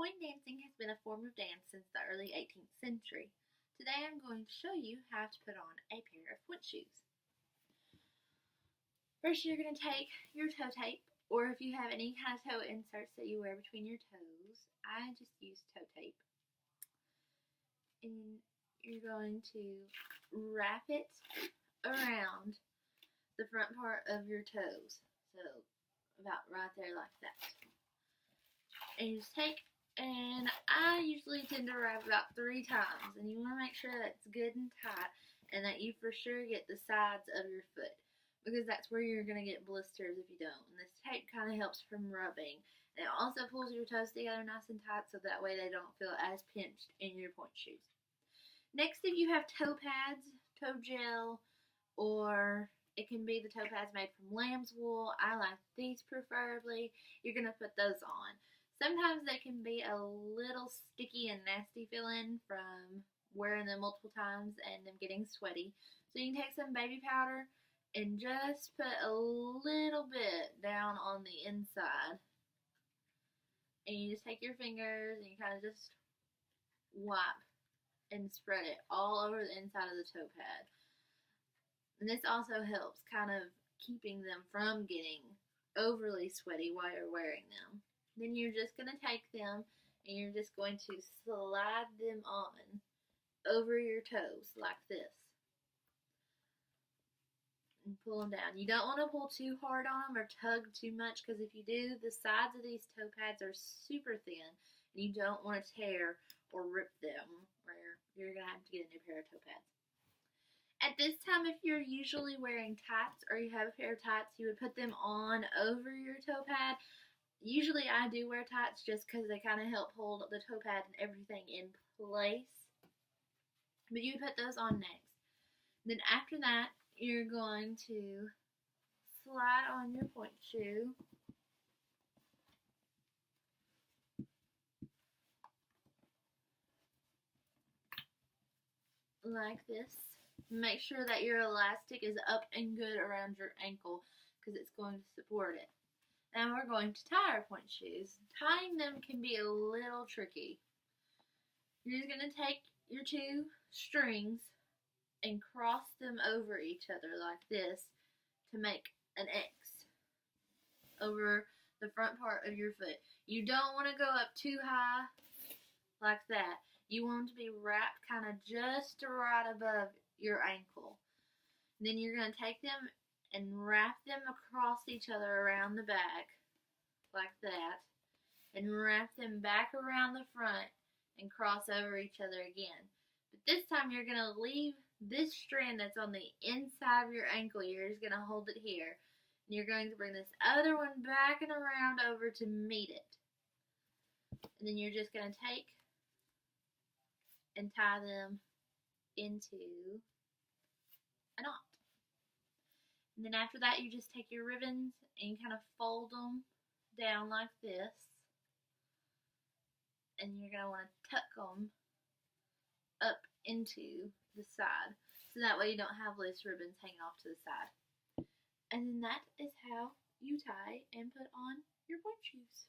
Point dancing has been a form of dance since the early 18th century. Today I'm going to show you how to put on a pair of pointe shoes. First you're going to take your toe tape, or if you have any kind of toe inserts that you wear between your toes, I just use toe tape. And you're going to wrap it around the front part of your toes. So about right there like that. And you just take, and I usually tend to wrap about 3 times, and you want to make sure that it's good and tight and that you for sure get the sides of your foot, because that's where you're going to get blisters if you don't. And this tape kind of helps from rubbing, and it also pulls your toes together nice and tight so that way they don't feel as pinched in your pointe shoes. Next, if you have toe pads, toe gel, or it can be the toe pads made from lamb's wool, I like these preferably, you're going to put those on. Sometimes they can be a little sticky and nasty feeling from wearing them multiple times and them getting sweaty. So you can take some baby powder and just put a little bit down on the inside. And you just take your fingers and you kind of just wipe and spread it all over the inside of the toe pad. And this also helps kind of keeping them from getting overly sweaty while you're wearing them. Then you're just going to take them and you're just going to slide them on over your toes like this. And pull them down. You don't want to pull too hard on them or tug too much, because if you do, the sides of these toe pads are super thin and you don't want to tear or rip them, where you're going to have to get a new pair of toe pads. At this time, if you're usually wearing tights or you have a pair of tights, you would put them on over your toe pad. Usually I do wear tights just because they kind of help hold the toe pad and everything in place. But you put those on next. Then after that, you're going to slide on your pointe shoe. Like this. Make sure that your elastic is up and good around your ankle, because it's going to support it. Now we're going to tie our pointe shoes. Tying them can be a little tricky. You're just going to take your 2 strings and cross them over each other like this to make an X over the front part of your foot. You don't want to go up too high like that. You want them to be wrapped kind of just right above your ankle. And then you're going to take them and wrap them across each other around the back like that, and wrap them back around the front and cross over each other again. But this time you're going to leave this strand that's on the inside of your ankle. You're just going to hold it here, and you're going to bring this other one back and around over to meet it. And then you're just going to take and tie them into a knot. And then after that, you just take your ribbons and you kind of fold them down like this. And you're going to want to tuck them up into the side, so that way you don't have loose ribbons hanging off to the side. And then that is how you tie and put on your pointe shoes.